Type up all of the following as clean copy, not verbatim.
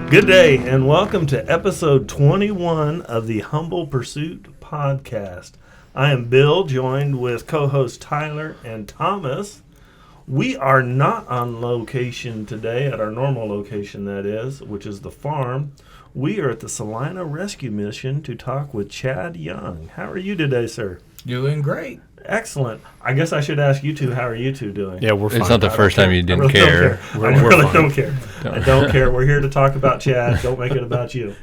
Good day, and welcome to episode 21 of the Humble Pursuit podcast. I am Bill, joined with co-hosts Tyler and Thomas. We are not on location today, at our normal location, that is, which is the farm. We are at the Salina Rescue Mission to talk with Chad Young. How are you today, sir? Doing great. Excellent. I guess I should ask you two, how are you two doing? Yeah, we're fine. It's not the first time you didn't really care. I really don't care. I don't care. We're here to talk about Chad. Don't make it about you.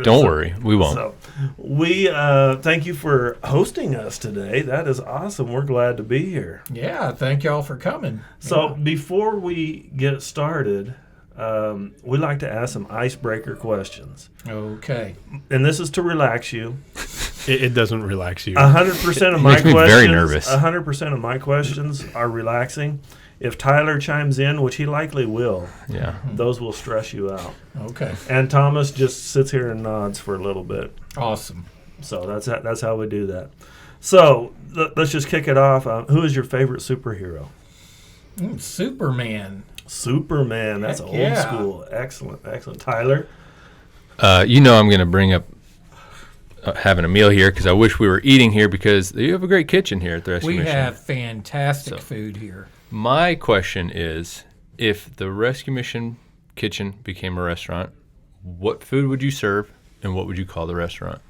Don't worry, we won't. So, we thank you for hosting us today. That is awesome. We're glad to be here. Yeah, thank y'all for coming. So, before we get started, we like to ask some icebreaker questions. Okay. And this is to relax you. It doesn't relax you. 100% of my makes me questions. very nervous. 100% of my questions are relaxing. If Tyler chimes in, which he likely will, Yeah. those will stress you out. Okay. And Thomas just sits here and nods for a little bit. Awesome. So that's how we do that. So let's just kick it off. Who is your favorite superhero? Superman. Superman. That's Heck old yeah. school. Excellent. Tyler? You know I'm going to bring up having a meal here because I wish we were eating here because you have a great kitchen here at the Rescue We Mission. have fantastic food here. My question is, if the Rescue Mission kitchen became a restaurant, what food would you serve and what would you call the restaurant?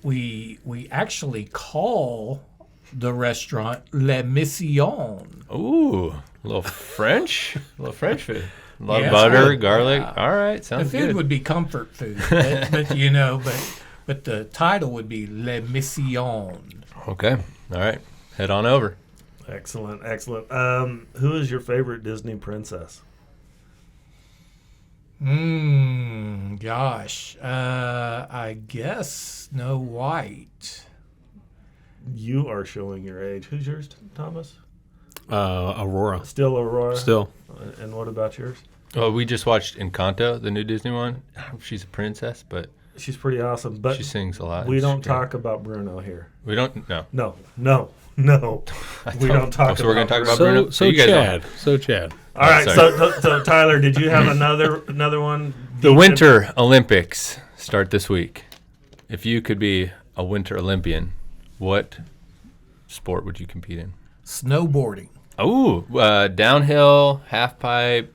We actually call the restaurant Le Mission. Ooh, a little French food. A lot Yeah, of butter, so, garlic. All right, The sounds food good. would be comfort food, but the title would be Le Mission. Okay, all right, head on over. Excellent. Who is your favorite Disney princess? Gosh. I guess Snow White. You are showing your age. Who's yours, Thomas? Aurora. Still Aurora? Still. And what about yours? Oh, we just watched Encanto, the new Disney one. She's a princess, but She's pretty awesome, but she sings a lot. we It's don't great. talk about Bruno here. We don't. No. No. We don't talk So we're going about to talk about So, Bruno. so you guys Chad. don't. So Chad. All right, Sorry. so Tyler, did you have another one? The Winter Olympics start this week. If you could be a Winter Olympian, what sport would you compete in? Snowboarding. Oh, downhill, half pipe.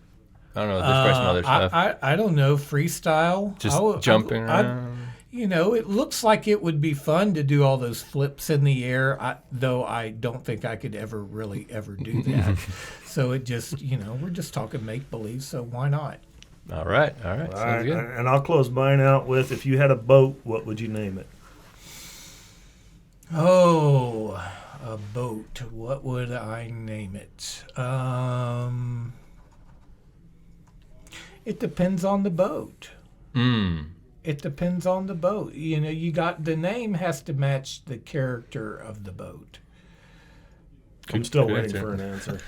I don't know. There's probably some other stuff. I don't know, freestyle. Just jumping around. It looks like it would be fun to do all those flips in the air, though I don't think I could ever do that. So it just, we're just talking make-believe, so why not? All right. All Sounds right, good. and I'll close mine out with, if you had a boat, what would you name it? Oh, a boat. What would I name it? It depends on the boat. It depends on the boat. The name has to match the character of the boat. I'm still good waiting answer. for an answer.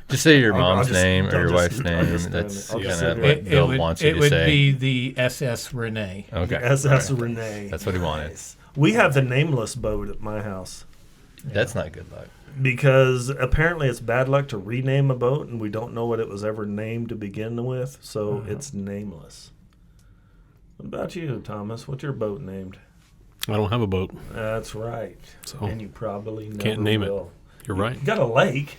Just say your I'll mom's just- name I'll or your just- wife's I'll name. just- That's I'll kind just of sit what Bill would, wants you it to would say. be the SS Renee. Okay. SS all right. Renee. That's what he wanted. We have the nameless boat at my house That's not good luck. because apparently it's bad luck to rename a boat, and we don't know what it was ever named to begin with, so it's nameless. What about you, Thomas? What's your boat named? I don't have a boat. That's right. So And you probably never can't name it. will. You're right. You got a lake.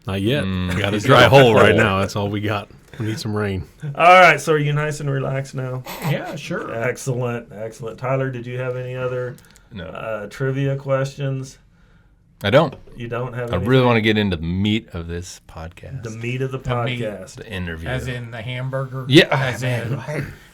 Not yet. We got a He's dry got a hole right hole. now. That's all we got. We need some rain. All right, so are you nice and relaxed now? Yeah, sure. Excellent. Tyler, did you have any other No, trivia questions? I don't. You don't have I any? really want to get into the meat of this podcast. The meat of the The meat. podcast. The interview. As in the hamburger. Yeah,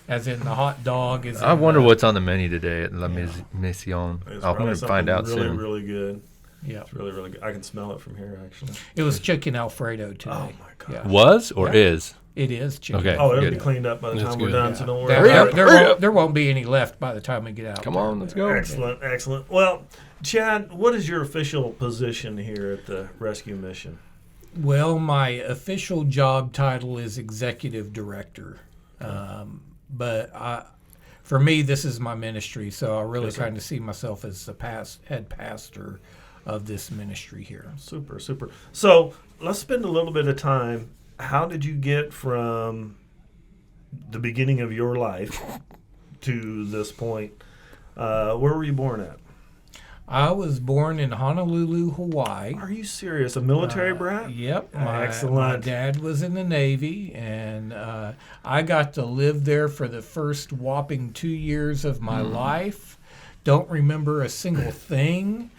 As in the hot dog. I wonder what's on the menu today at La Mission. It's I'm probably going to find out something really, soon. really good. Yeah. It's really, really good. I can smell it from here, actually. It was chicken Alfredo today. Oh, my God. Yeah. Was or Yeah. is? It is chicken. Okay. Oh, it'll good. be cleaned up by the That's time we're good. done, Yeah. so don't There, worry there, about it. there won't be any left by the time we get out. Come on, let's go. Excellent. Well, Chad, what is your official position here at the rescue mission? Well, my official job title is executive director. But for me, this is my ministry, so I really Yes, sir. kind of see myself as the head pastor of this ministry here. Super. So let's spend a little bit of time how did you get from the beginning of your life to this point? Where were you born at? I was born in Honolulu, Hawaii. Are you serious? A military brat? Yep. My Excellent. dad was in the Navy, and I got to live there for the first whopping 2 years of my life. Don't remember a single thing.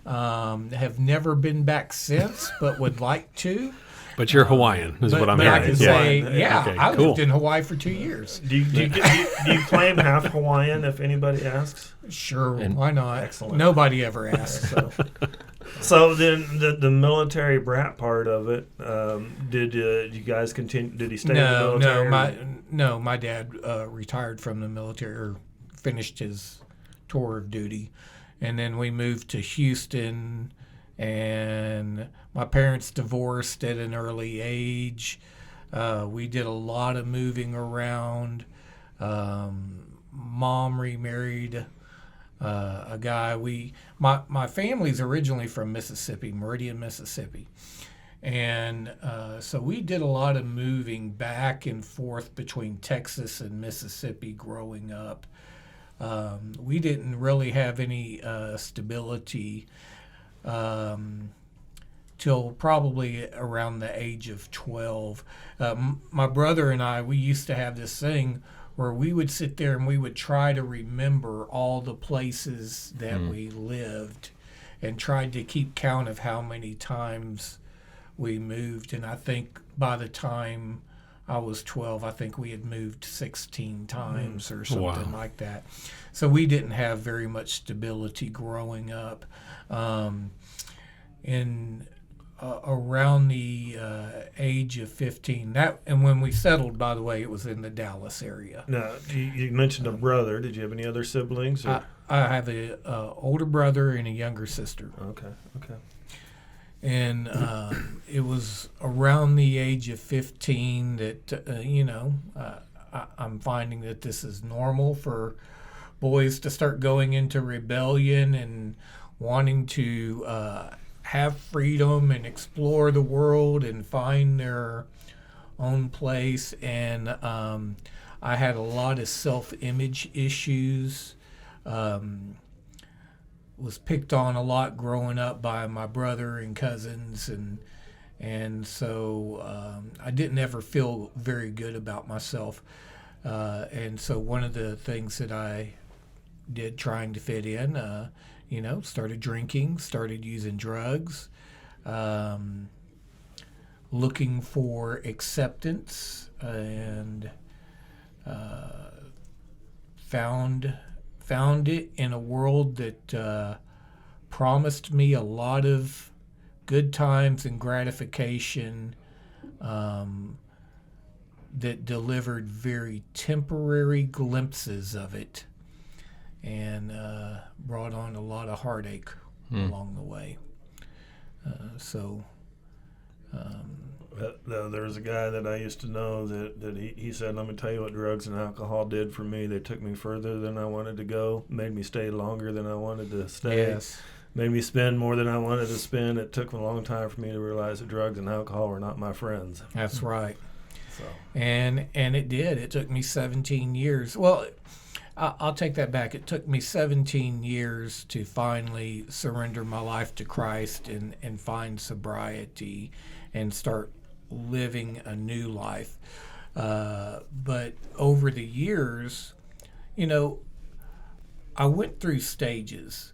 Have never been back since, but would like to. But you're Hawaiian, is what I'm But I hearing. can Yeah. say, yeah, Okay, I cool. lived in Hawaii for 2 years. Do you claim half Hawaiian if anybody asks? Sure, And- why not? Excellent. Nobody ever asks. So. So then the military brat part of it, did you guys continue? Did he stay in the military? My dad retired from the military or finished his tour of duty, and then we moved to Houston, and my parents divorced at an early age. We did a lot of moving around. Mom remarried a guy. My family's originally from Mississippi, Meridian, Mississippi. And so we did a lot of moving back and forth between Texas and Mississippi growing up. We didn't really have any stability till probably around the age of 12. My brother and I, we used to have this thing where we would sit there and we would try to remember all the places that we lived and tried to keep count of how many times we moved. And I think by the time I was 12, I think we had moved 16 times or something like that. So we didn't have very much stability growing up. Around the age of 15, and when we settled, by the way, it was in the Dallas area. Now, you mentioned a brother. Did you have any other siblings? Or? I have a older brother and a younger sister. Okay. And it was around the age of 15 that, I'm finding that this is normal for boys to start going into rebellion and wanting to have freedom and explore the world and find their own place. And I had a lot of self-image issues. Was picked on a lot growing up by my brother and cousins, and so I didn't ever feel very good about myself. And so one of the things that I did trying to fit in, started drinking, started using drugs, looking for acceptance, and found it in a world that promised me a lot of good times and gratification, that delivered very temporary glimpses of it, and brought on a lot of heartache along the way. There was a guy that I used to know that he said, let me tell you what drugs and alcohol did for me. They took me further than I wanted to go, made me stay longer than I wanted to stay, Yes. made me spend more than I wanted to spend. It took a long time for me to realize that drugs and alcohol were not my friends. That's right. So And it did. It took me 17 years. Well, I'll take that back. It took me 17 years to finally surrender my life to Christ and find sobriety and start living a new life. But over the years, I went through stages.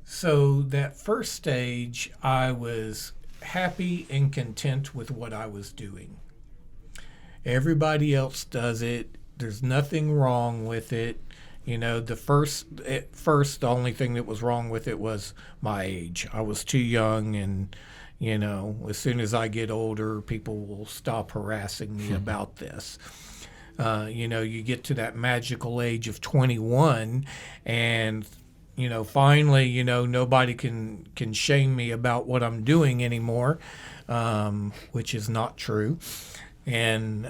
So that first stage, I was happy and content with what I was doing. Everybody else does it. There's nothing wrong with it. At first, the only thing that was wrong with it was my age. I was too young, and as soon as I get older, people will stop harassing me about this. You get to that magical age of 21, and finally, nobody can shame me about what I'm doing anymore, which is not true. And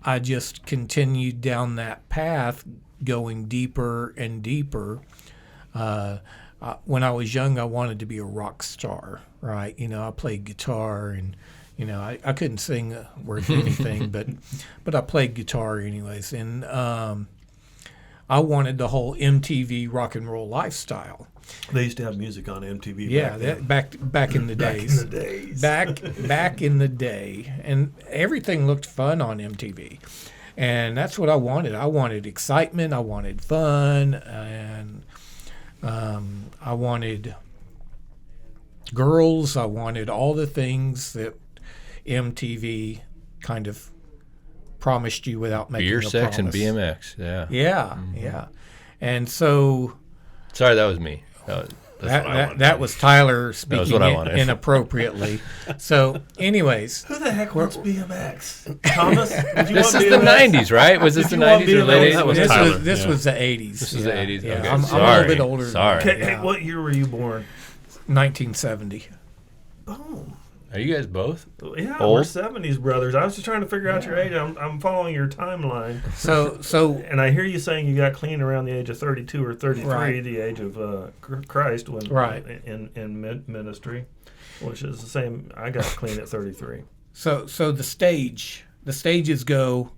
I just continued down that path, going deeper and deeper. When I was young, I wanted to be a rock star, right? I played guitar and, You know, I couldn't sing worth anything, but I played guitar anyways, and I wanted the whole MTV rock and roll lifestyle. They used to have music on MTV. Yeah, back in the days. Back in the day, and everything looked fun on MTV, and that's what I wanted. I wanted excitement. I wanted fun, and I wanted girls. I wanted all the things that MTV kind of promised you without making Beer, a sex, and promise. BMX. Yeah. Yeah, yeah, and so. Sorry, that was me. That's what I wanted. That was Tyler speaking what I wanted. inappropriately. So, anyways, Who the heck wants BMX? Thomas, did you This want is the BMX? 90s, right? Was this Did the you want 90s or late BMX? 80s? That was this Tyler, was this yeah. was the 80s. This was the 80s. Yeah, Okay, I'm a sorry. little bit older. Sorry. Okay, Yeah. hey, what year were you born? 1970. Boom. Are you guys both? Yeah, Old? we're 70s brothers. I was just trying to figure out your age. I'm following your timeline. So And I hear you saying you got clean around the age of 32 or 33, Right. the age of Christ when Right. in ministry, which is the same. I got clean at 33. so the stages go.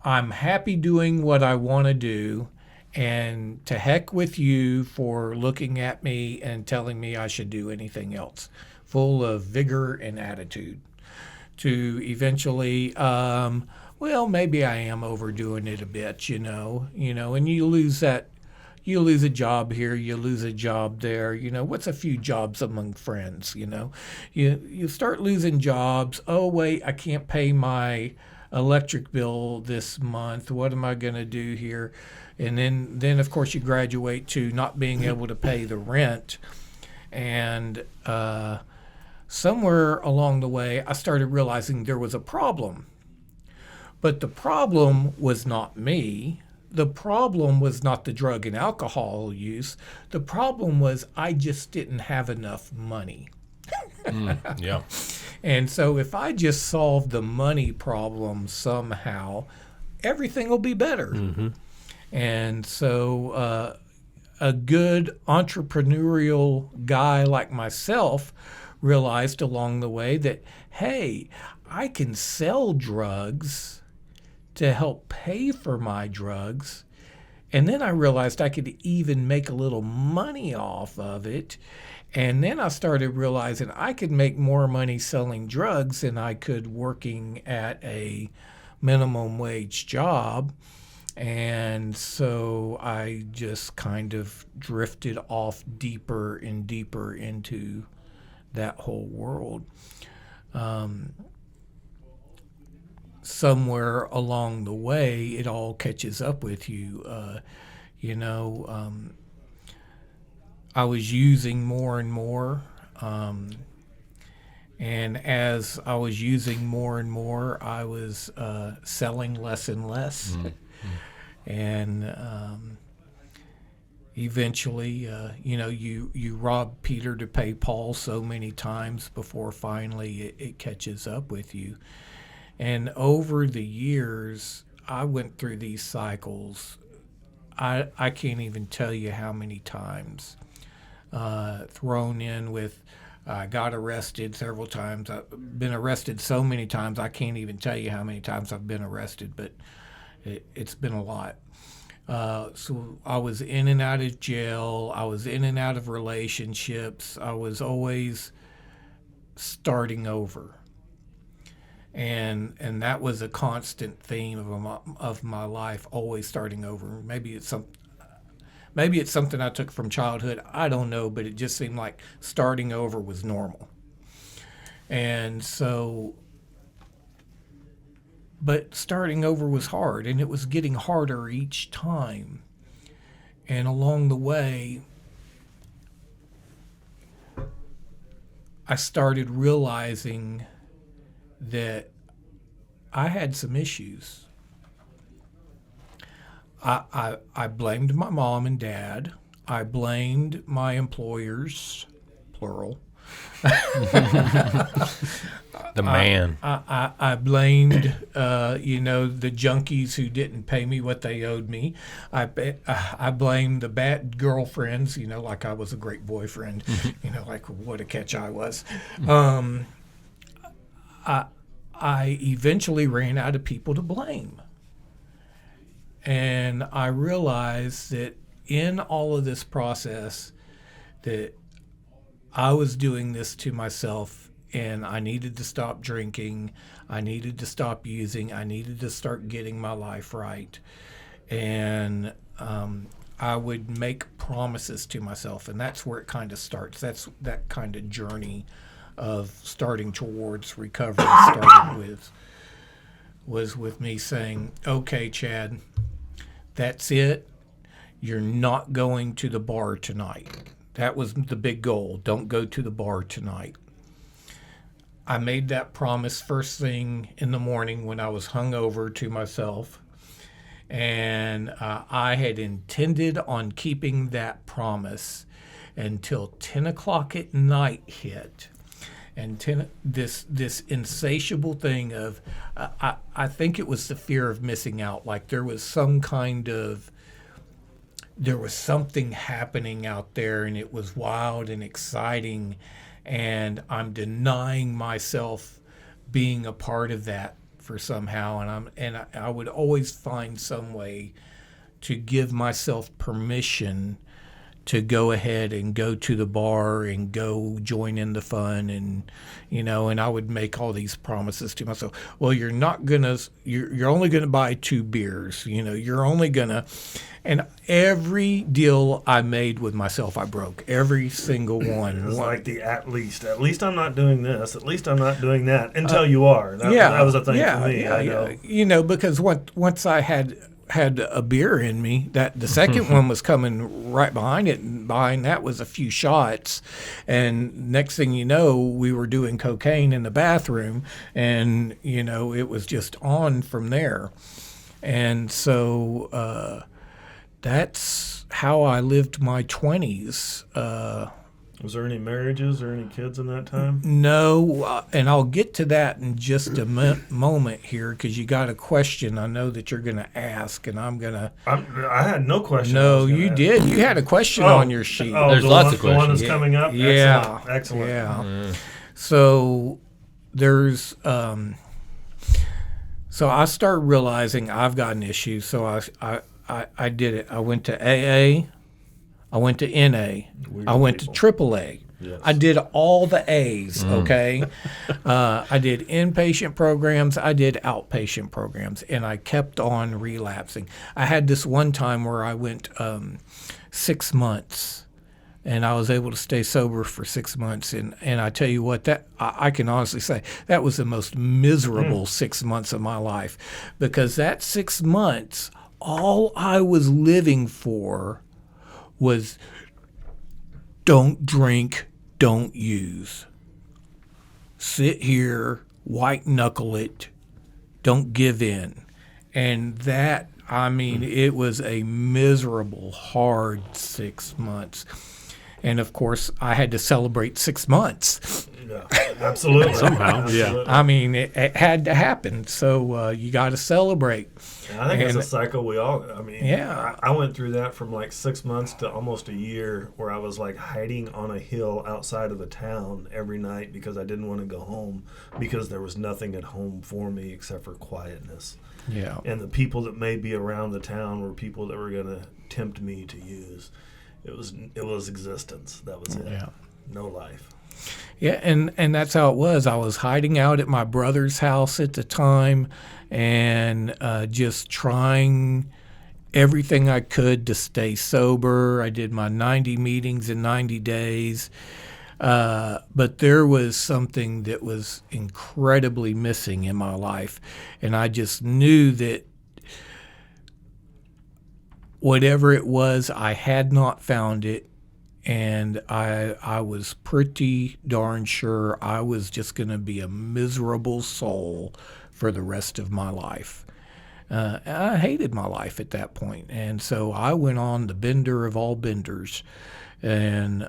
I'm happy doing what I want to do, and to heck with you for looking at me and telling me I should do anything else. Full of vigor and attitude. To eventually, well, maybe I am overdoing it a bit, you know, and you lose that. You lose a job here, you lose a job there. You know, what's a few jobs among friends? You know, you start losing jobs. Oh wait, I can't pay my electric bill this month. What am I going to do here? And then of course you graduate to not being able to pay the rent, and somewhere along the way I started realizing there was a problem. But the problem was not me. The problem was not the drug and alcohol use. The problem was I just didn't have enough money. Yeah. And so if I just solve the money problem somehow, everything will be better. And so a good entrepreneurial guy like myself realized along the way that, hey, I can sell drugs to help pay for my drugs. And then I realized I could even make a little money off of it. And then I started realizing I could make more money selling drugs than I could working at a minimum wage job. And so I just kind of drifted off deeper and deeper into that whole world. Somewhere along the way, it all catches up with you. I was using more and more. And as I was using more and more, I was selling less and less. And eventually, you rob Peter to pay Paul so many times before finally it catches up with you. And over the years, I went through these cycles. I can't even tell you how many times. Thrown in with, I got arrested several times. I've been arrested so many times, I can't even tell you how many times I've been arrested, but it's been a lot. So I was in and out of jail. I was in and out of relationships. I was always starting over. And that was a constant theme of my life, always starting over. Maybe it's something I took from childhood. I don't know, but it just seemed like starting over was normal. And so, but starting over was hard, and it was getting harder each time. And along the way, I started realizing that I had some issues. I blamed my mom and dad. I blamed my employers, plural. The man. I blamed, the junkies who didn't pay me what they owed me. I blamed the bad girlfriends, like I was a great boyfriend, like what a catch I was. I eventually ran out of people to blame. And I realized that in all of this process that I was doing this to myself, and I needed to stop drinking. I needed to stop using. I needed to start getting my life right. And I would make promises to myself, and that's where it kind of starts. That's that kind of journey of starting towards recovery started was with me saying, okay, Chad, that's it. You're not going to the bar tonight. That was the big goal. Don't go to the bar tonight. I made that promise first thing in the morning when I was hungover to myself. And I had intended on keeping that promise until 10 o'clock at night hit. And this insatiable thing of, I think it was the fear of missing out. Like there was something happening out there, and it was wild and exciting, and I'm denying myself being a part of that for somehow, and I would always find some way to give myself permission to go ahead and go to the bar and go join in the fun, and and I would make all these promises to myself. Well, you're only gonna buy 2 beers. You're only gonna, and every deal I made with myself, I broke every single one. It was like at least I'm not doing this. At least I'm not doing that until you are. That was a thing for me. I know. Because once I had a beer in me, that the second one was coming right behind it, and behind that was a few shots, and next thing you know, we were doing cocaine in the bathroom, and it was just on from there. And so that's how I lived my 20s. Was there any marriages or any kids in that time? No, and I'll get to that in just a moment here, because you got a question I know that you're going to ask, and I'm going to... I had no question. No, you did. You had a question on your sheet. There's lots of questions. The one that's coming up? Yeah. Excellent. Yeah. So there's... So I started realizing I've got an issue, so I did it. I went to AA. I went to NA. I went to AAA. Yes. I did all the A's, okay? I did inpatient programs. I did outpatient programs, and I kept on relapsing. I had this one time where I went 6 months, and I was able to stay sober for 6 months. And I tell you what, that I can honestly say that was the most miserable 6 months of my life, because that 6 months, all I was living for was don't drink, don't use. Sit here, white knuckle it, don't give in. And that, it was a miserable, hard 6 months. And of course, I had to celebrate 6 months. Yeah, absolutely. Somehow, yeah. It had to happen. So you got to celebrate. And I think it's a cycle we all, yeah. I went through that from like 6 months to almost a year, where I was like hiding on a hill outside of the town every night because I didn't want to go home, because there was nothing at home for me except for quietness. Yeah. And the people that may be around the town were people that were going to tempt me to use. It was existence. That was it. Yeah. No life. Yeah, and that's how it was. I was hiding out at my brother's house at the time, and just trying everything I could to stay sober. I did my 90 meetings in 90 days. But there was something that was incredibly missing in my life, and I just knew that whatever it was, I had not found it, and I was pretty darn sure I was just going to be a miserable soul for the rest of my life. I hated my life at that point, and so I went on the bender of all benders, and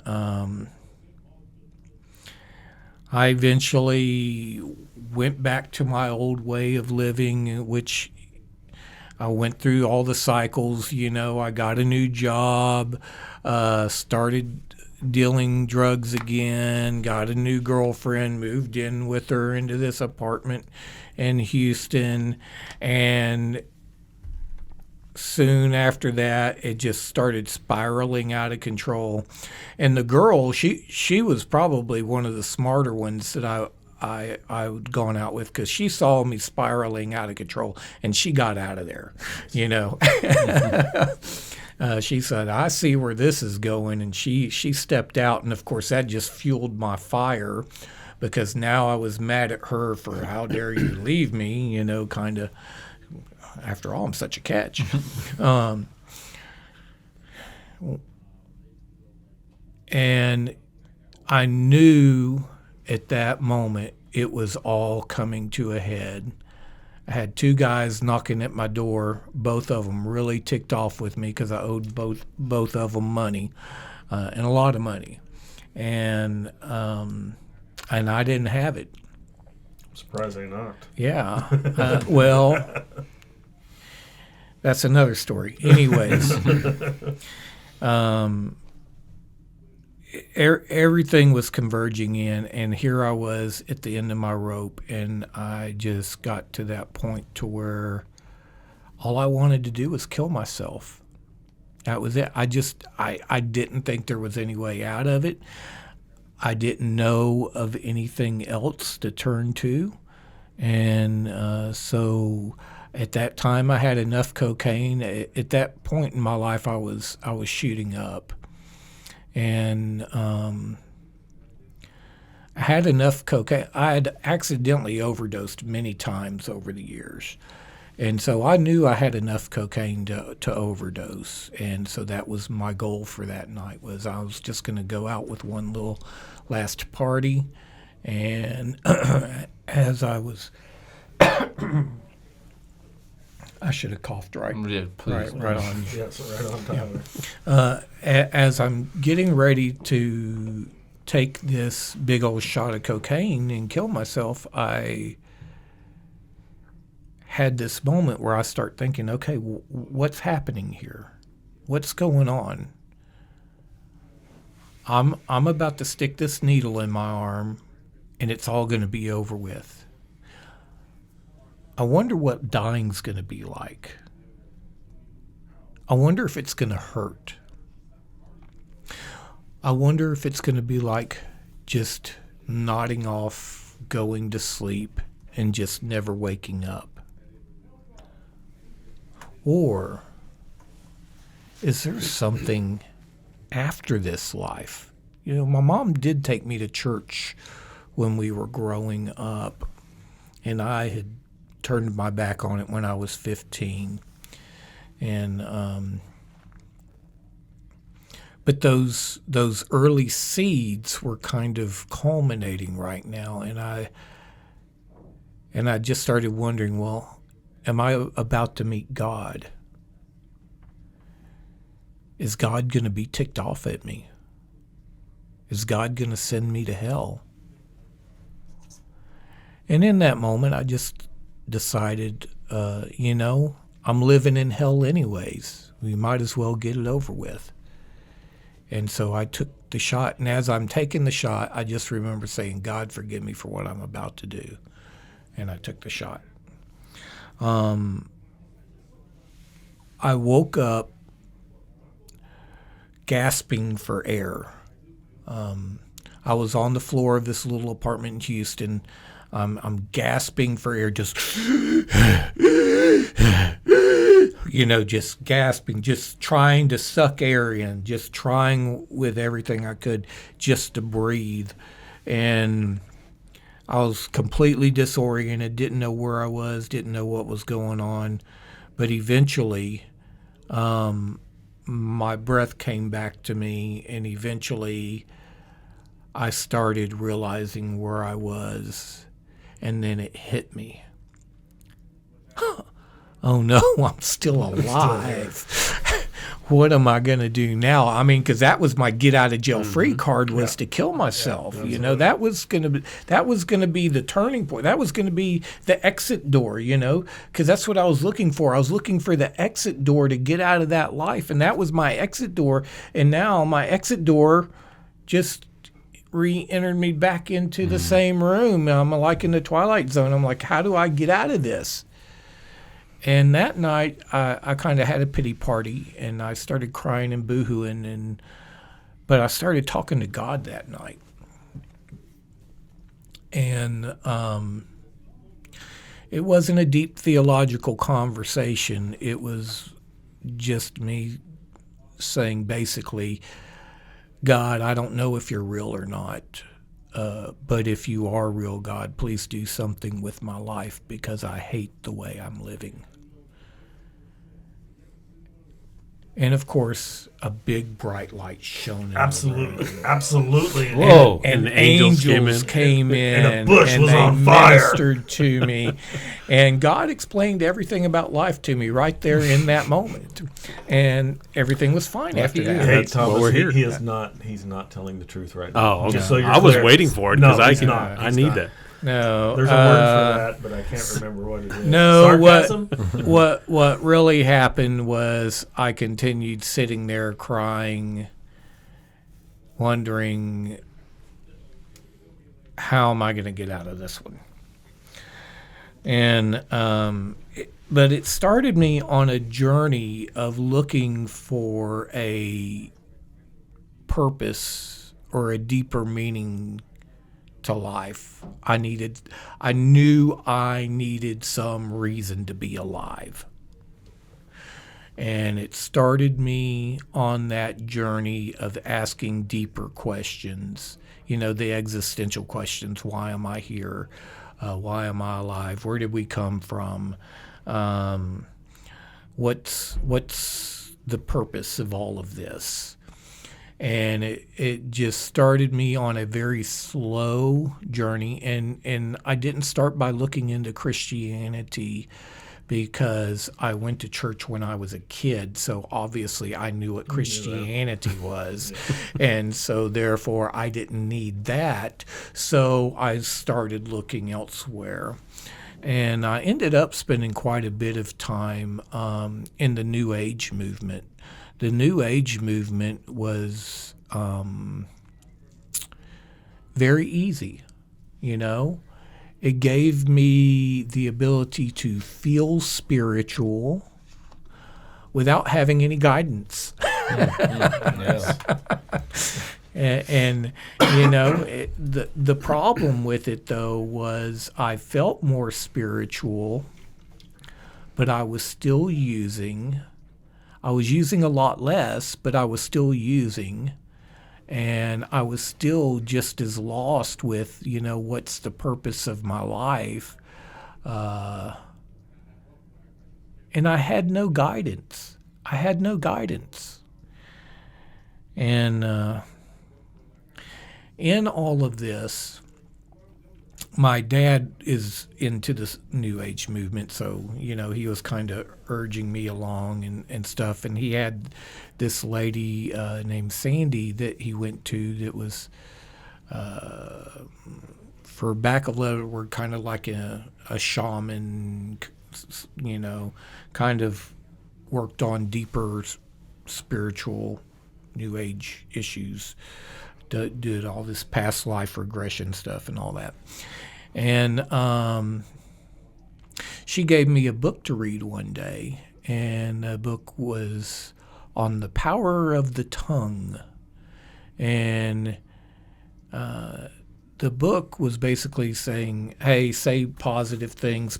I eventually went back to my old way of living, which I went through all the cycles. I got a new job, started dealing drugs again, got a new girlfriend, moved in with her into this apartment in Houston, and soon after that it just started spiraling out of control. And the girl, she was probably one of the smarter ones that I'd gone out with, because she saw me spiraling out of control and she got out of there, you know. She said, I see where this is going, and she stepped out, and of course that just fueled my fire, because now I was mad at her for how dare you leave me, you know, kind of. After all, I'm such a catch. And I knew at that moment it was all coming to a head. I had two guys knocking at my door, both of them really ticked off with me because I owed both of them money, and a lot of money. And I didn't have it. Surprisingly not. Yeah. Well, that's another story. Anyways, everything was converging in, and here I was at the end of my rope, and I just got to that point to where all I wanted to do was kill myself. That was it. I didn't think there was any way out of it. I didn't know of anything else to turn to, and so at that time I had enough cocaine. At that point in my life, I was shooting up, and I had enough cocaine. I had accidentally overdosed many times over the years, and so I knew I had enough cocaine to overdose. And so that was my goal for that night, was I was just going to go out with one little last party. And as I was I should have coughed right. Yeah, please. Right on. Yes, right on time. As I'm getting ready to take this big old shot of cocaine and kill myself, I had this moment where I start thinking, okay, what's happening here? What's going on? I'm about to stick this needle in my arm, and it's all going to be over with. I wonder what dying's going to be like. I wonder if it's going to hurt. I wonder if it's going to be like just nodding off, going to sleep, and just never waking up. Or is there something after this life? You know, my mom did take me to church when we were growing up, and I had turned my back on it when I was 15. And but those early seeds were kind of culminating right now, and I just started wondering, well, am I about to meet God? Is God going to be ticked off at me? Is God going to send me to hell? And in that moment, I just decided, I'm living in hell anyways. We might as well get it over with. And so I took the shot, and as I'm taking the shot, I just remember saying, God, forgive me for what I'm about to do. And I took the shot. I woke up gasping for air. I was on the floor of this little apartment in Houston. I'm gasping for air, just, just gasping, just trying to suck air in, just trying with everything I could just to breathe. And I was completely disoriented, didn't know where I was, didn't know what was going on. But eventually, my breath came back to me, and eventually I started realizing where I was. And then it hit me. Oh no, I'm still alive. What am I going to do now? I mean, because that was my get out of jail free card, was to kill myself. That was going to be the turning point. That was going to be the exit door, because that's what I was looking for. I was looking for the exit door to get out of that life, and that was my exit door. And now my exit door just re-entered me back into the same room. I'm like in the Twilight Zone. I'm like, how do I get out of this? And that night, I kind of had a pity party, and I started crying and boohooing, but I started talking to God that night. And it wasn't a deep theological conversation. It was just me saying basically, God, I don't know if you're real or not, but if you are real, God, please do something with my life because I hate the way I'm living. And of course, a big bright light shone in Absolutely, the room. absolutely. Whoa! And the angels came in, And the bush was they on fire. ministered to me, and God explained everything about life to me right there in that moment, and everything was fine after you. that. Hey, That's Thomas, what we're here. he is not. He's not telling the truth right now. Oh, okay. Just so you're I was clear. waiting for it No, because he's not. I He's need not. that. No, There's a word for that, but I can't remember what it is. No, Sarcasm? what really happened was I continued sitting there crying, wondering how am I going to get out of this one. And but it started me on a journey of looking for a purpose or a deeper meaning to life. I knew I needed some reason to be alive. And it started me on that journey of asking deeper questions, the existential questions. Why am I here? Why am I alive? Where did we come from? What's the purpose of all of this? And it just started me on a very slow journey. And I didn't start by looking into Christianity because I went to church when I was a kid. So obviously I knew what Christianity was. And so therefore I didn't need that. So I started looking elsewhere. And I ended up spending quite a bit of time in the New Age movement. The New Age movement was very easy, It gave me the ability to feel spiritual without having any guidance. Yes. And the problem with it, though, was I felt more spiritual, but I was using a lot less, but I was still using, and I was still just as lost with, what's the purpose of my life? And I had no guidance. And in all of this, my dad is into this New Age movement, so, he was kind of urging me along and stuff. And he had this lady named Sandy that he went to that was, for back of the word, kind of like a shaman, kind of worked on deeper spiritual New Age issues, did all this past life regression stuff and all that. And she gave me a book to read one day, and the book was on the power of the tongue. And the book was basically saying, hey, say positive things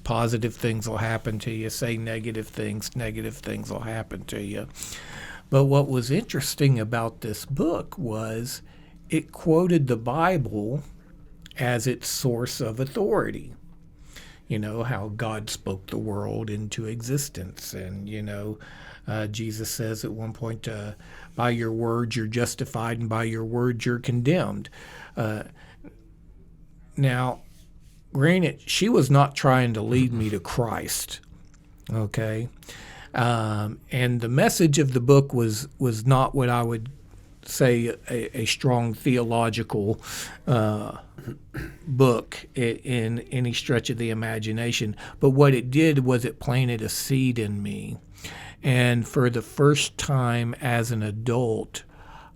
will happen to you. Say negative things will happen to you. But what was interesting about this book was it quoted the Bible as its source of authority. How God spoke the world into existence. And, Jesus says at one point, by your words you're justified, and by your words you're condemned. Now, granted, she was not trying to lead me to Christ, okay? And the message of the book was not what I would say a strong theological book in any stretch of the imagination. But what it did was it planted a seed in me. And for the first time as an adult,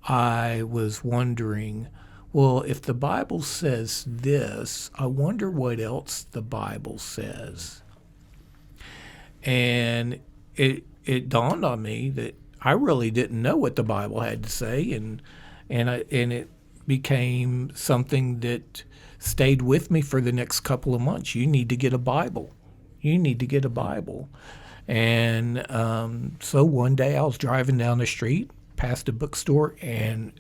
I was wondering, well, if the Bible says this, I wonder what else the Bible says. And it dawned on me that I really didn't know what the Bible had to say, and it became something that stayed with me for the next couple of months. You need to get a Bible. You need to get a Bible. And so one day I was driving down the street past a bookstore, and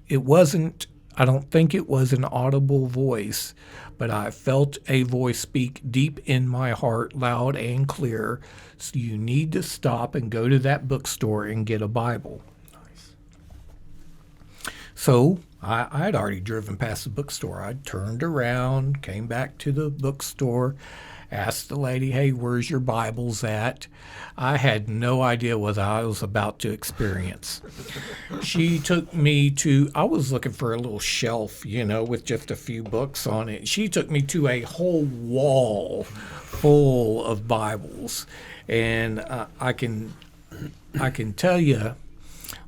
it wasn't, I don't think it was an audible voice, but I felt a voice speak deep in my heart, loud and clear. So you need to stop and go to that bookstore and get a Bible. Nice. So I had already driven past the bookstore. I turned around, came back to the bookstore, asked the lady, hey, where's your Bibles at? I had no idea what I was about to experience. She took me to, I was looking for a little shelf, with just a few books on it. She took me to a whole wall full of Bibles. And I can tell you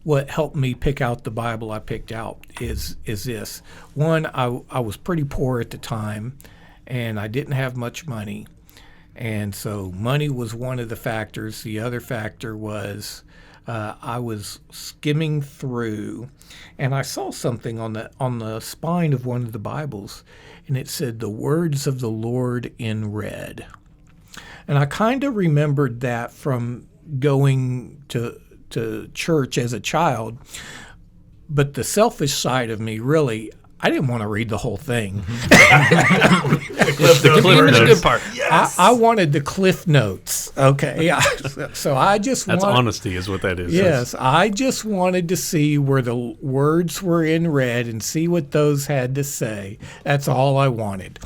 what helped me pick out the Bible I picked out is this. One, I was pretty poor at the time, and I didn't have much money. And so money was one of the factors. The other factor was I was skimming through, and I saw something on the spine of one of the Bibles, and it said, "The words of the Lord in red." And I kind of remembered that from going to church as a child. But the selfish side of me, really, I didn't want to read the whole thing. The good part. Yes. I wanted the Cliff Notes. Okay. So I just That's honesty is what that is. Yes. I just wanted to see where the words were in red and see what those had to say. That's all I wanted.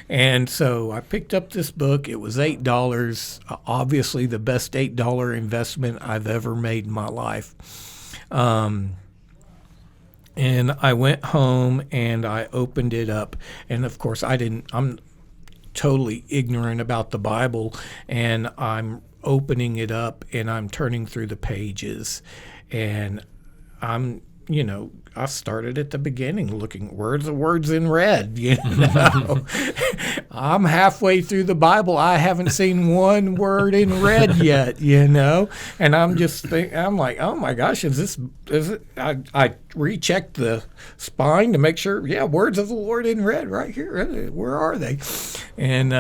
And so I picked up this book. It was $8. Obviously the best $8 investment I've ever made in my life. And I went home and I opened it up. And of course I'm totally ignorant about the Bible, and I'm opening it up and I'm turning through the pages, and I started at the beginning looking, where's the words in red? I'm halfway through the Bible. I haven't seen one word in red yet, and I'm just I'm like, oh my gosh, is it? I rechecked the spine to make sure, words of the Lord in red right here. Where are they? And,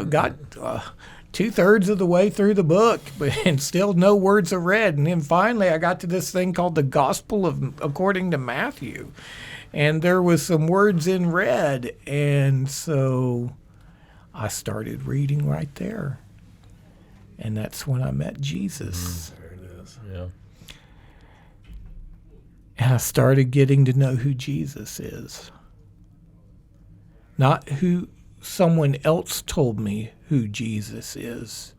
got 2/3 of the way through the book, and still no words of red. And then finally I got to this thing called the Gospel according to Matthew, and there was some words in red. And so I started reading right there, and that's when I met Jesus. There it is. Yeah. And I started getting to know who Jesus is, not who someone else told me who Jesus is,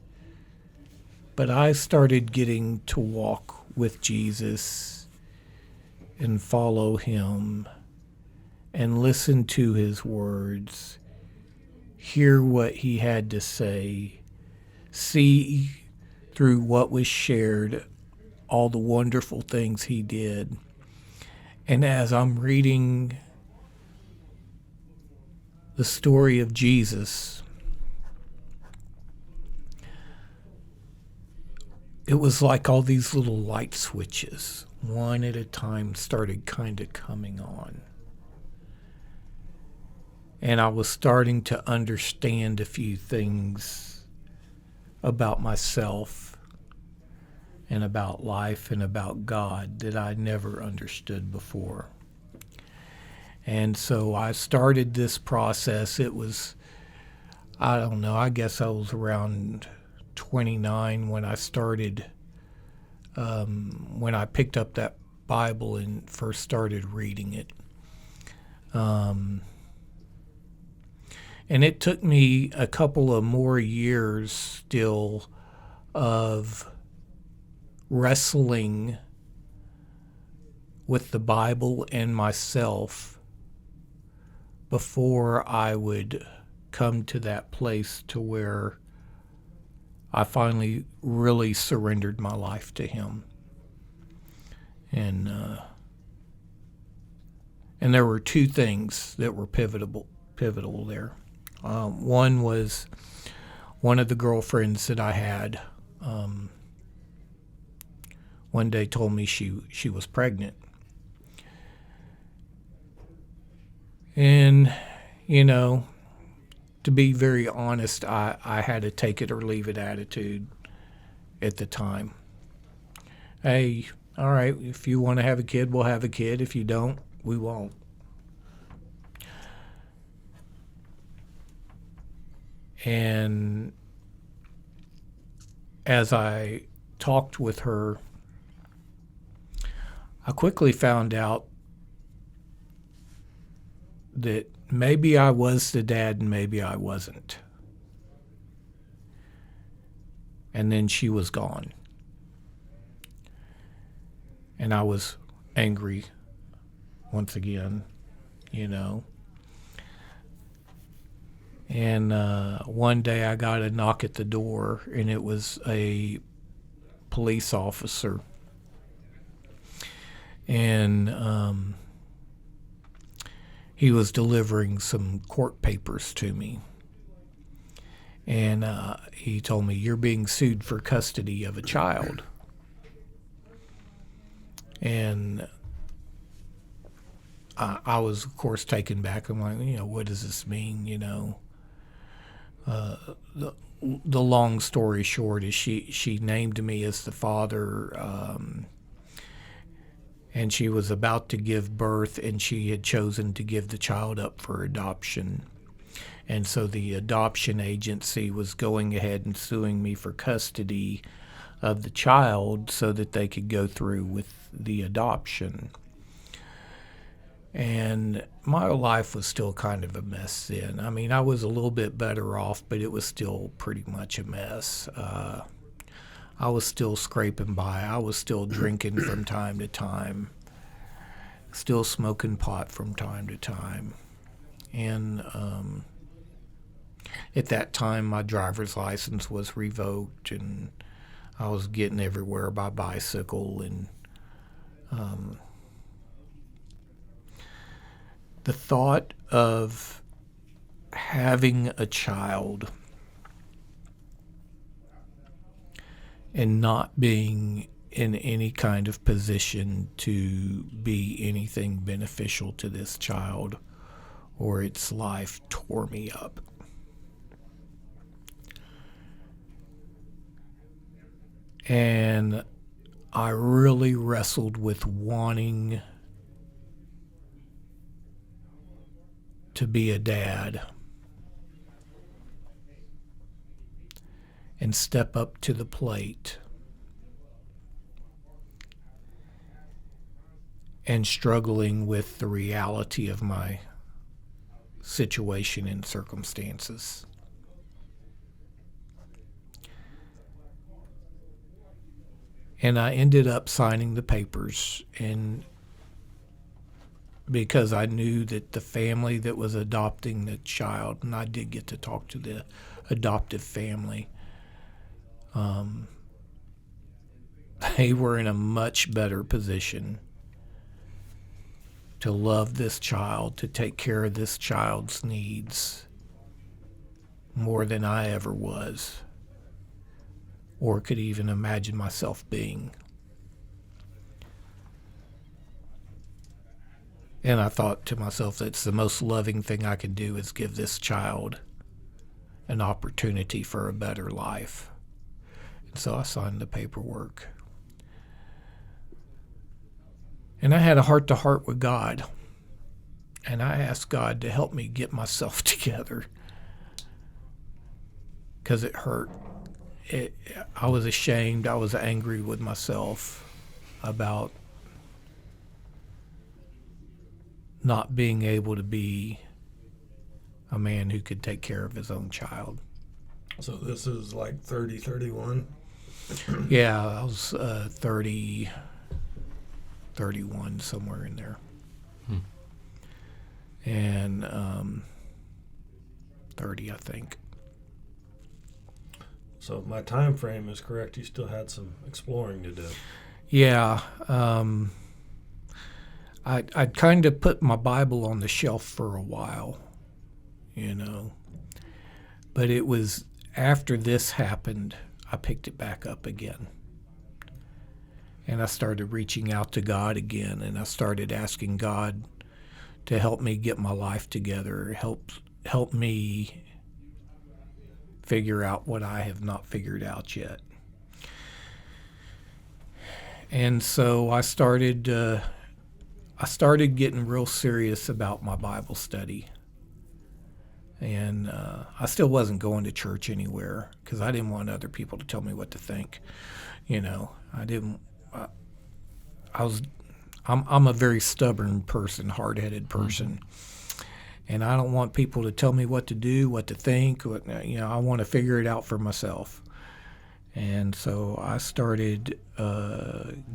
but I started getting to walk with Jesus and follow him and listen to his words, hear what he had to say, see through what was shared all the wonderful things he did. And as I'm reading the story of Jesus, it was like all these little light switches, one at a time, started kind of coming on. And I was starting to understand a few things about myself and about life and about God that I never understood before. And so I started this process. It was, I don't know, I guess I was around 29 when I started, when I picked up that Bible and first started reading it. And it took me a couple of more years still of wrestling with the Bible and myself before I would come to that place to where I finally really surrendered my life to him. And there were two things that were pivotal there. One was one of the girlfriends that I had one day told me she was pregnant. And, you know, to be very honest, I had a take it or leave it attitude at the time. Hey, all right, if you want to have a kid, we'll have a kid. If you don't, we won't. And as I talked with her, I quickly found out that maybe I was the dad and maybe I wasn't. And then she was gone. And I was angry once again, you know. And one day I got a knock at the door, and it was a police officer. And he was delivering some court papers to me. And he told me, "You're being sued for custody of a child." And I was, of course, taken back. I'm like, you know, what does this mean, you know? The long story short is she named me as the father, and she was about to give birth, and she had chosen to give the child up for adoption. And so the adoption agency was going ahead and suing me for custody of the child so that they could go through with the adoption. And my life was still kind of a mess then. I mean, I was a little bit better off, but it was still pretty much a mess. I was still scraping by. I was still drinking from time to time, still smoking pot from time to time. And at that time, my driver's license was revoked, and I was getting everywhere by bicycle. And the thought of having a child and not being in any kind of position to be anything beneficial to this child or its life tore me up. And I really wrestled with wanting to be a dad and step up to the plate, and struggling with the reality of my situation and circumstances. And I ended up signing the papers, and because I knew that the family that was adopting the child, and I did get to talk to the adoptive family, they were in a much better position to love this child, to take care of this child's needs more than I ever was, or could even imagine myself being. And I thought to myself, that's the most loving thing I can do, is give this child an opportunity for a better life. And so I signed the paperwork. And I had a heart-to-heart with God. And I asked God to help me get myself together, because it hurt. I was ashamed. I was angry with myself about not being able to be a man who could take care of his own child. So this is like 30, 31? Yeah, I was 30, 31, somewhere in there. And 30, I think. So if my time frame is correct, you still had some exploring to do. Yeah. I'd kind of put my Bible on the shelf for a while, you know. But it was after this happened, I picked it back up again. And I started reaching out to God again, and I started asking God to help me get my life together, help me figure out what I have not figured out yet. And so I started getting real serious about my Bible study. And I still wasn't going to church anywhere because I didn't want other people to tell me what to think. You know, I'm a very stubborn person, hard-headed person. And I don't want people to tell me what to do, what to think. I want to figure it out for myself. And so I started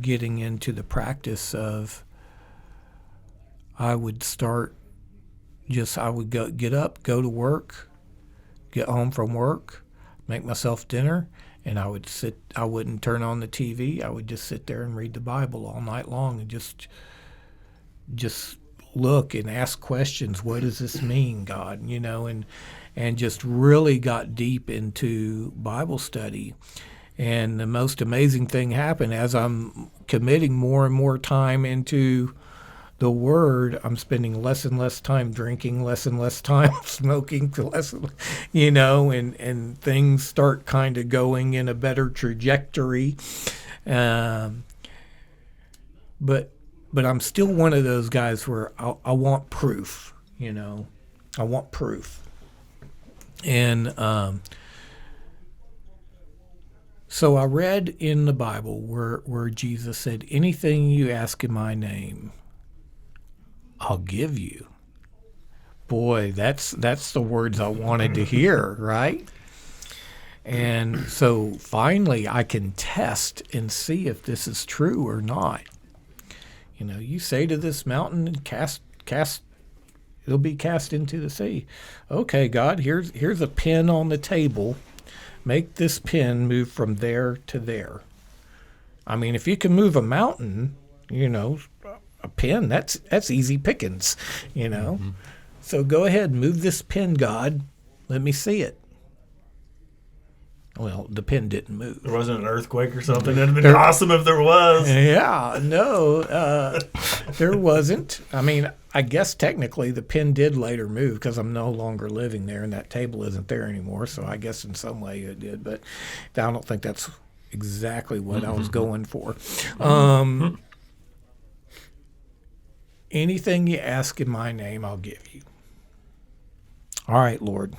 getting into the practice of I would get up, go to work, get home from work, make myself dinner, and I wouldn't turn on the TV. I would just sit there and read the Bible all night long and just look and ask questions. What does this mean, God? You know, and just really got deep into Bible study. And the most amazing thing happened as I'm committing more and more time into the Word. I'm spending less and less time drinking, less and less time smoking, and things start kind of going in a better trajectory. But I'm still one of those guys where I want proof, you know. I want proof. And so I read in the Bible where Jesus said, anything you ask in my name, I'll give you. Boy, that's the words I wanted to hear, right? And so finally I can test and see if this is true or not. You know, you say to this mountain and cast it'll be cast into the sea. Okay, God, here's a pin on the table. Make this pin move from there to there. I mean, if you can move a mountain, you know, a pin, that's easy pickings, you know. Mm-hmm. So go ahead, move this pin, God. Let me see it. Well, the pin didn't move. There wasn't an earthquake or something. It'd have been awesome if there was. Yeah, no, there wasn't. I mean, I guess technically the pin did later move because I'm no longer living there and that table isn't there anymore. So I guess in some way it did, but I don't think that's exactly what I was going for. Anything you ask in my name, I'll give you. All right, Lord.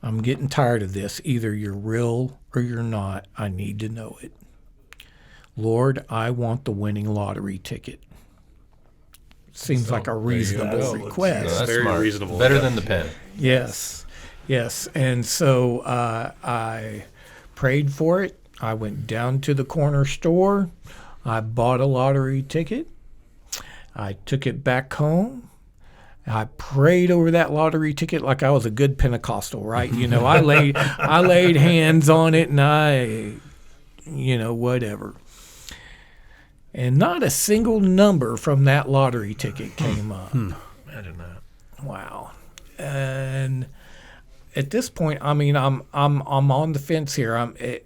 I'm getting tired of this. Either you're real or you're not. I need to know it. Lord, I want the winning lottery ticket. Seems like a reasonable request. That's very smart. Reasonable. Better than the pen. Yes. And so I prayed for it. I went down to the corner store. I bought a lottery ticket. I took it back home. I prayed over that lottery ticket like I was a good Pentecostal, right? You know, I laid hands on it and whatever. And not a single number from that lottery ticket came up. Imagine that. Wow. And at this point, I mean, I'm on the fence here.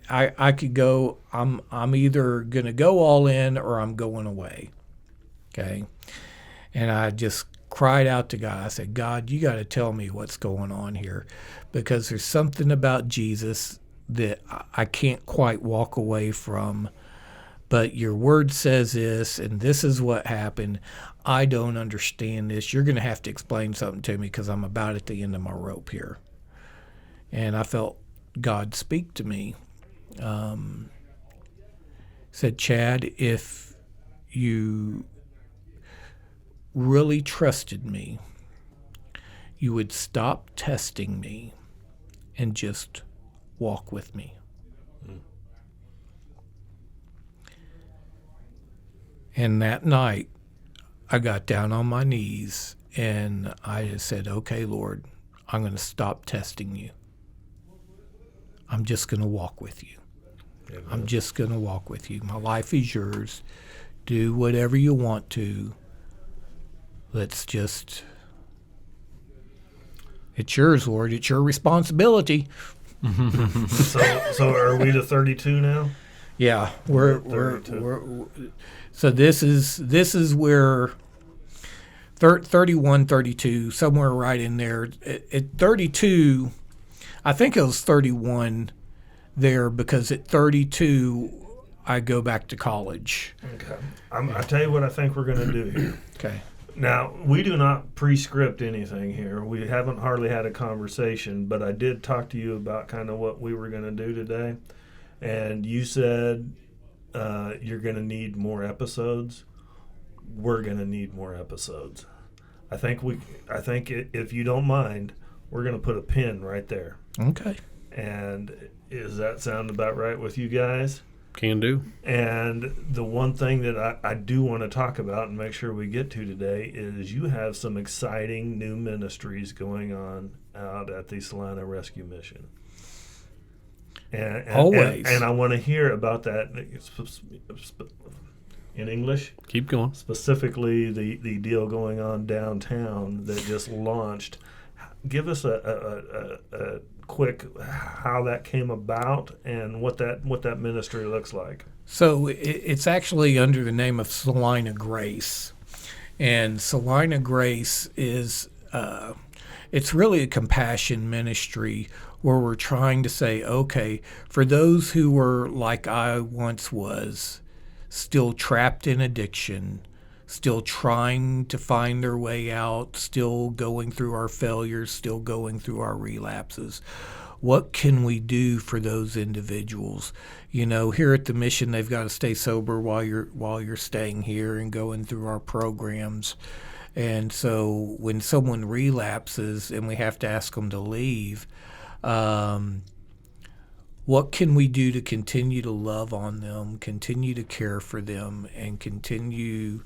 I could go. I'm either going to go all in or I'm going away. Okay. And I just cried out to God. I said, God, you got to tell me what's going on here, because there's something about Jesus that I can't quite walk away from. But your word says this, and this is what happened. I don't understand this. You're going to have to explain something to me because I'm about at the end of my rope here. And I felt God speak to me. Said, Chad, if you really trusted me, you would stop testing me and just walk with me. And that night, I got down on my knees and I just said, okay, Lord, I'm going to stop testing you. I'm just going to walk with you. I'm just going to walk with you. My life is yours. Do whatever you want to. Let's just... It's yours, Lord. It's your responsibility. So are we to 32 now? Yeah, we're so this is where 31, 32, somewhere right in there. At 32, I think it was 31 there because at 32 I go back to college. Okay. I tell you what I think we're going to do here. Okay. Now, we do not pre-script anything here. We haven't hardly had a conversation, but I did talk to you about kind of what we were going to do today. And you said you're going to need more episodes. We're going to need more episodes. I think if you don't mind, we're going to put a pin right there. Okay. And does that sound about right with you guys? Can do. And the one thing that I do want to talk about and make sure we get to today is you have some exciting new ministries going on out at the Salina Rescue Mission. And Always. And I want to hear about that in English. Keep going. Specifically, the deal going on downtown that just launched. Give us a quick how that came about and what that ministry looks like. So it's actually under the name of Salina Grace, and Salina Grace is it's really a compassion ministry where we're trying to say, okay, for those who were like I once was, still trapped in addiction, still trying to find their way out, still going through our failures, still going through our relapses. What can we do for those individuals? You know, here at the mission, they've got to stay sober while you're staying here and going through our programs. And so when someone relapses and we have to ask them to leave, what can we do to continue to love on them, continue to care for them, and continue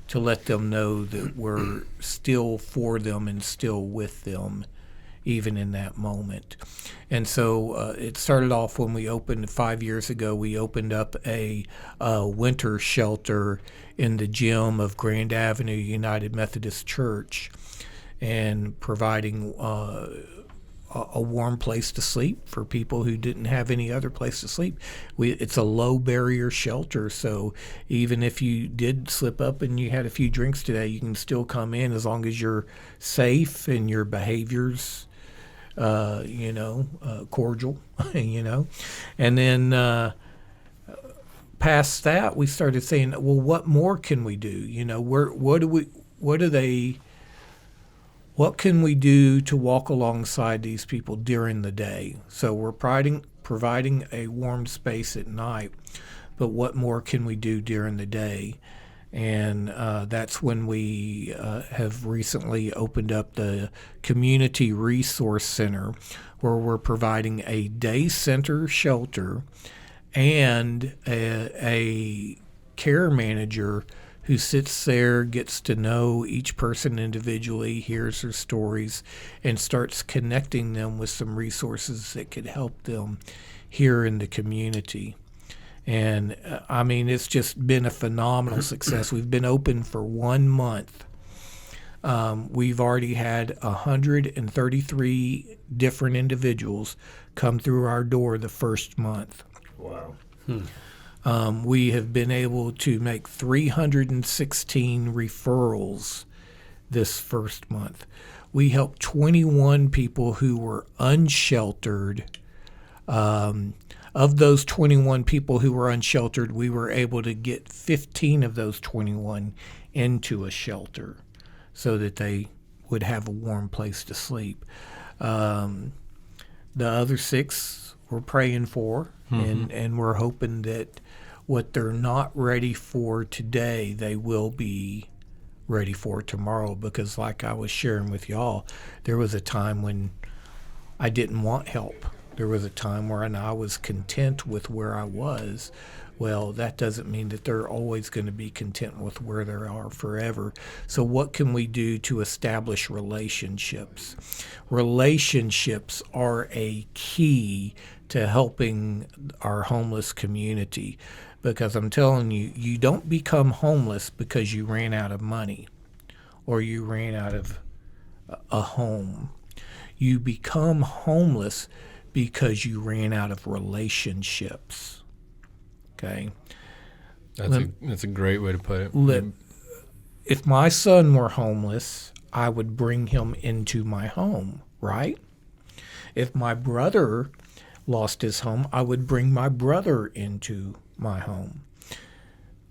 to let them know that we're still for them and still with them, even in that moment. And so it started off when we opened 5 years ago. We opened up a winter shelter in the gym of Grand Avenue United Methodist Church, and providing a warm place to sleep for people who didn't have any other place to sleep. It's a low barrier shelter, so even if you did slip up and you had a few drinks today, you can still come in as long as you're safe and your behaviors, cordial, And then past that, we started saying, well, what more can we do? What can we do to walk alongside these people during the day? So we're providing a warm space at night, but what more can we do during the day? And that's when we have recently opened up the Community Resource Center, where we're providing a day center shelter and a care manager who sits there, gets to know each person individually, hears their stories, and starts connecting them with some resources that could help them here in the community. And it's just been a phenomenal success. We've been open for 1 month. We've already had 133 different individuals come through our door the first month. Wow. We have been able to make 316 referrals this first month. We helped 21 people who were unsheltered. Of those 21 people who were unsheltered, we were able to get 15 of those 21 into a shelter so that they would have a warm place to sleep. The other 6 we're praying for, and we're hoping that what they're not ready for today, they will be ready for tomorrow. Because like I was sharing with y'all, there was a time when I didn't want help. There was a time where I was content with where I was. Well, that doesn't mean that they're always going to be content with where they are forever. So what can we do to establish relationships? Relationships are a key to helping our homeless community, because I'm telling you, you don't become homeless because you ran out of money or you ran out of a home. You become homeless because you ran out of relationships. Okay? That's a great way to put it. If my son were homeless, I would bring him into my home, right? If my brother lost his home, I would bring my brother into my home.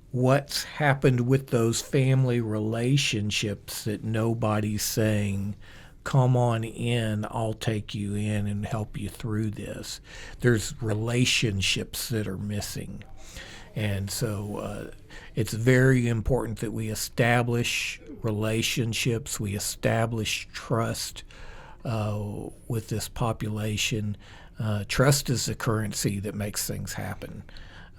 What's happened with those family relationships that nobody's saying, come on in, I'll take you in and help you through this? There's relationships that are missing. And so it's very important that we establish relationships, we establish trust with this population. Trust is the currency that makes things happen.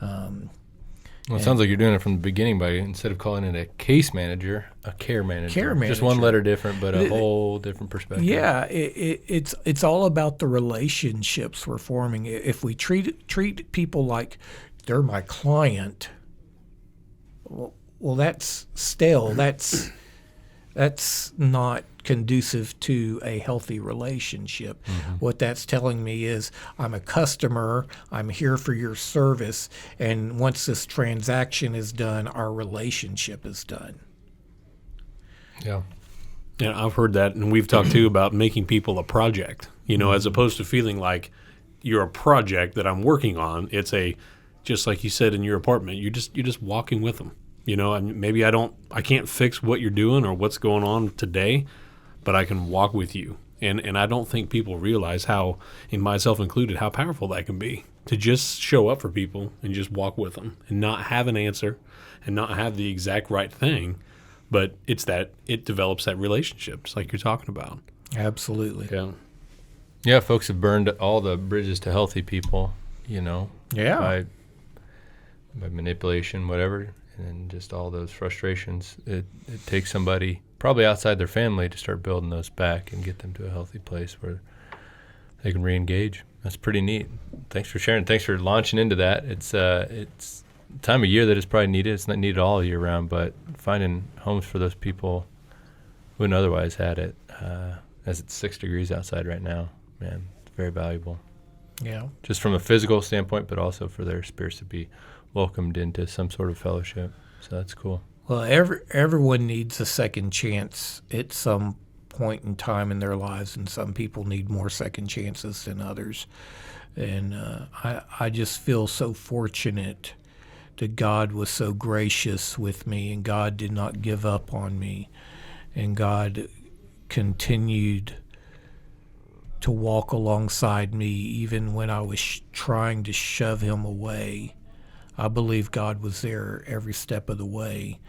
Well, it sounds like you're doing it from the beginning by, instead of calling it a case manager, a care manager. Care Just one manager. letter different, but a whole different perspective. Yeah, it's all about the relationships we're forming. If we treat people like they're my client, well, that's stale. That's not conducive to a healthy relationship. What that's telling me is I'm a customer, I'm here for your service, and once this transaction is done, our relationship is done. Yeah. Yeah, I've heard that, and we've talked too about making people a project, as opposed to feeling like you're a project that I'm working on. It's just like you said in your apartment, you're just walking with them. And maybe I can't fix what you're doing or what's going on today, but I can walk with you. And I don't think people realize how, and myself included, how powerful that can be, to just show up for people and just walk with them and not have an answer and not have the exact right thing. But it's that it develops that relationships like you're talking about. Absolutely. Yeah. Yeah, folks have burned all the bridges to healthy people, Yeah. by manipulation, whatever, and just all those frustrations. It takes somebody probably outside their family to start building those back and get them to a healthy place where they can re-engage. That's pretty neat. Thanks for sharing. Thanks for launching into that. It's time of year that is probably needed. It's not needed all year round, but finding homes for those people who wouldn't otherwise had it, as it's 6 degrees outside right now, man, it's very valuable. Yeah. Just from a physical standpoint, but also for their spirits to be welcomed into some sort of fellowship. So that's cool. Well, everyone needs a second chance at some point in time in their lives, and some people need more second chances than others. And I just feel so fortunate that God was so gracious with me, and God did not give up on me, and God continued to walk alongside me even when I was trying to shove him away. I believe God was there every step of the way.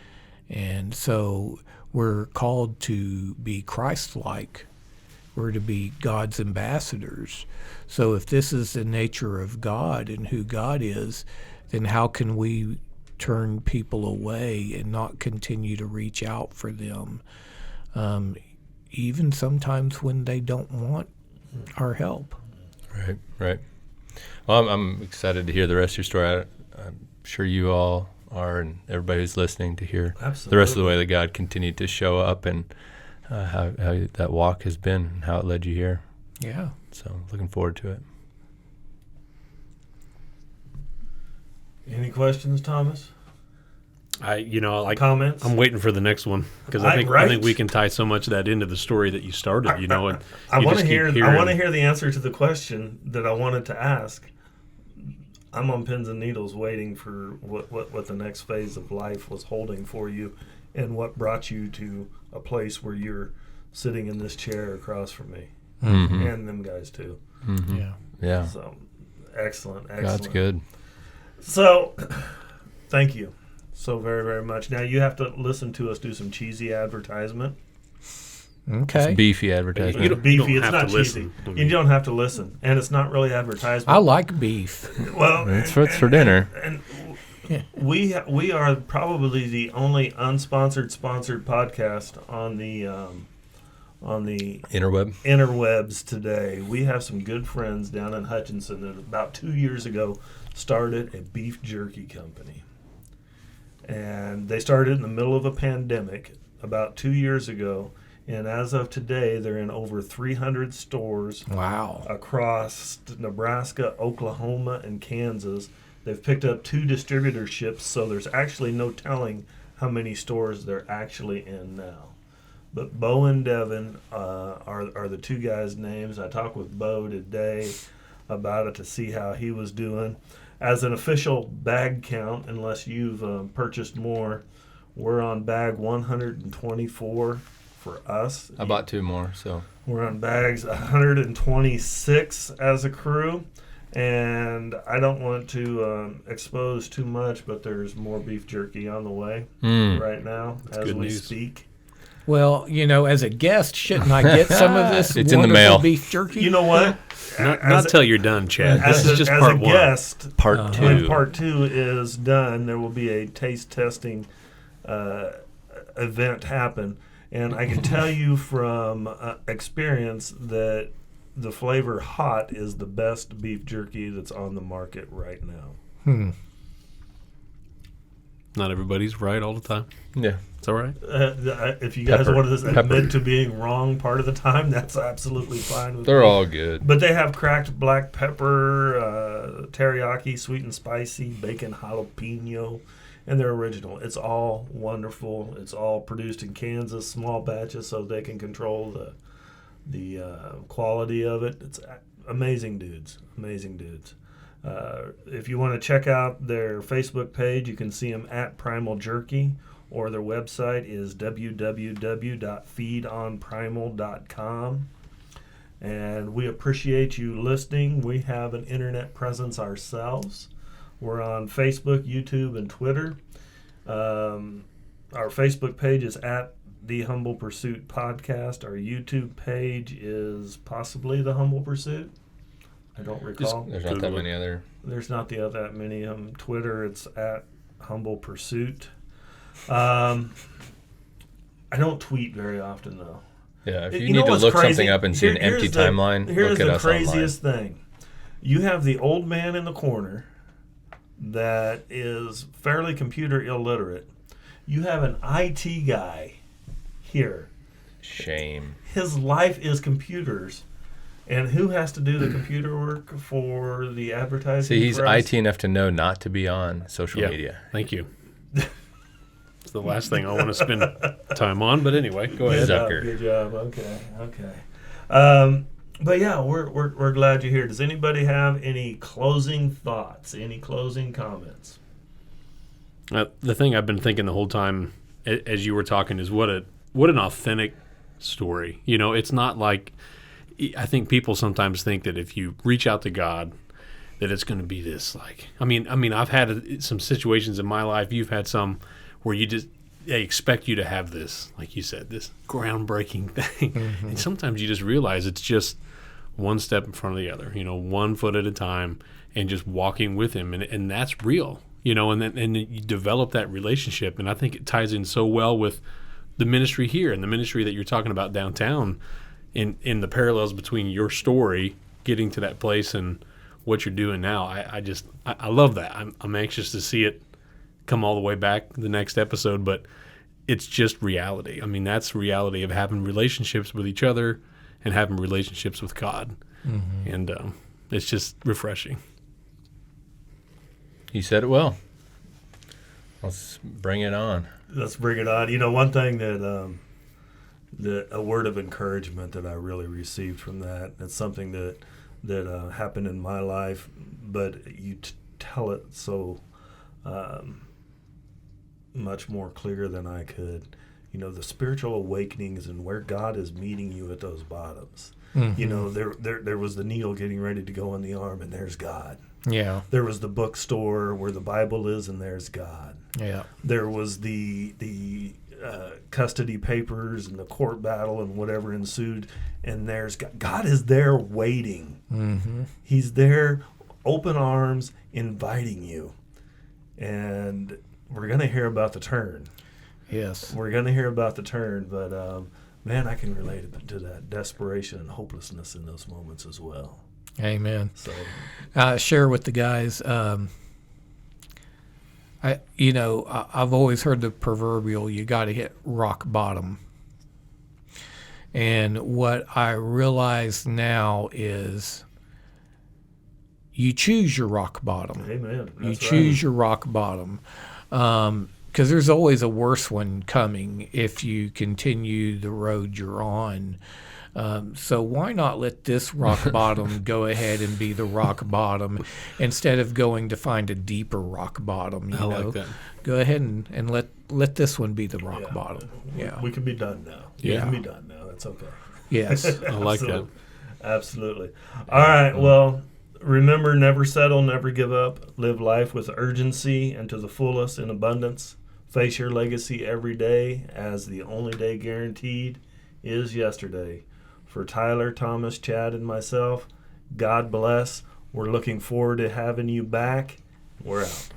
And so we're called to be Christ-like. We're to be God's ambassadors. So if this is the nature of God and who God is, then how can we turn people away and not continue to reach out for them, even sometimes when they don't want our help? Right. Well, I'm excited to hear the rest of your story. I'm sure you all are, and everybody who's listening, to hear the rest of the way that God continued to show up and how that walk has been and how it led you here. Yeah. So looking forward to it. Any questions, Thomas? Comments? I'm waiting for the next one because I think we can tie so much of that into the story that you started. And I want to hear the answer to the question that I wanted to ask. I'm on pins and needles waiting for what the next phase of life was holding for you, and what brought you to a place where you're sitting in this chair across from me, and them guys too. Mm-hmm. Yeah. So excellent. God's good. So thank you so very, very much. Now you have to listen to us do some cheesy advertisement. Okay. It's beefy advertisement. It's not cheesy. You don't have to listen, and it's not really advertisement. I like beef. Well, it's for dinner. And we are probably the only unsponsored sponsored podcast on on the Interweb. interwebs today. We have some good friends down in Hutchinson that about 2 years ago started a beef jerky company. And they started in the middle of a pandemic about 2 years ago. And as of today, they're in over 300 stores Wow. across Nebraska, Oklahoma, and Kansas. They've picked up 2 distributorships, so there's actually no telling how many stores they're actually in now. But Bo and Devin are the 2 guys' names. I talked with Bo today about it to see how he was doing. As an official bag count, unless you've purchased more, we're on bag 124 for us. I bought 2 more, so We're on bags 126 as a crew. And I don't want to expose too much, but there's more beef jerky on the way right now as good we news. speak. Well, as a guest, shouldn't I get some of this It's in the wonderful mail. beef jerky? You know what? Not till you're done, Chad. This As is a, just as part a 1. guest, part 2. when part 2 is done, there will be a taste testing event happen. And I can tell you from experience that the flavor hot is the best beef jerky that's on the market right now. Not everybody's right all the time. Yeah. It's all right. If you guys Pepper. want to Pepper. admit to being wrong part of the time, that's absolutely fine with They're me. all good. But they have cracked black pepper, teriyaki, sweet and spicy, bacon jalapeno, and they're original. It's all wonderful. It's all produced in Kansas, small batches, so they can control the quality of it. It's amazing dudes. Amazing dudes. If you want to check out their Facebook page, you can see them at Primal Jerky, or their website is www.feedonprimal.com. And we appreciate you listening. We have an internet presence ourselves. We're on Facebook, YouTube, and Twitter. Our Facebook page is at The Humble Pursuit Podcast. Our YouTube page is possibly The Humble Pursuit. I don't recall. There's not that many other. There's not that many. Twitter, it's at Humble Pursuit. I don't tweet very often, though. Yeah, if you You know need to what's look crazy? something up and see an Here's empty the- timeline, Here's look at the us craziest thing. You have the old man in the corner that is fairly computer illiterate. You have an IT guy here. online. Shame. His life is computers. And who has to do the computer work for the advertising? See, he's for us? IT enough to know not to be on social Yeah. media. Thank you. It's the last thing I want to spend time on, but anyway, go ahead. Sucker. Good job. Okay. But yeah, we're glad you're here. Does anybody have any closing thoughts? Any closing comments? The thing I've been thinking the whole time as you were talking is what an authentic story. It's not like, I think people sometimes think that if you reach out to God, that it's going to be this like. I mean, I've had some situations in my life. You've had some where they expect you to have this, like you said, this groundbreaking thing, and sometimes you just realize it's just one step in front of the other. 1 foot at a time, and just walking with Him, and that's real. And then you develop that relationship, and I think it ties in so well with the ministry here and the ministry that you're talking about downtown. In the parallels between your story getting to that place and what you're doing now, I love that. I'm anxious to see it come all the way back the next episode, but it's just reality. I mean, that's reality of having relationships with each other and having relationships with God, and it's just refreshing. You said it well. Let's bring it on. Let's bring it on. One thing that a word of encouragement that I really received from that. It's something that happened in my life, but you tell it so much more clear than I could. The spiritual awakenings and where God is meeting you at those bottoms. There was the needle getting ready to go in the arm, and there's God. Yeah. There was the bookstore where the Bible is, and there's God. Yeah. There was the custody papers and the court battle and whatever ensued, and there's God. God is there waiting. Mm-hmm. He's there, open arms, inviting you. And we're going to hear about the turn. Yes. We're going to hear about the turn, but man, I can relate to that desperation and hopelessness in those moments as well. Amen. So, Share with the guys. I've always heard the proverbial, you got to hit rock bottom. And what I realize now is you choose your rock bottom. amen. You That's choose your rock bottom. Because there's always a worse one coming if you continue the road you're on. So why not let this rock bottom go ahead and be the rock bottom instead of going to find a deeper rock bottom? You I know? like that. Go ahead and let this one be the rock Yeah. bottom. Yeah. We can be done now. Yeah. We can be done now. That's okay. Yes. I like that. Absolutely. Absolutely. All right. Well, remember, never settle, never give up. Live life with urgency and to the fullest in abundance. Face your legacy every day, as the only day guaranteed is yesterday. For Tyler, Thomas, Chad, and myself, God bless. We're looking forward to having you back. We're out.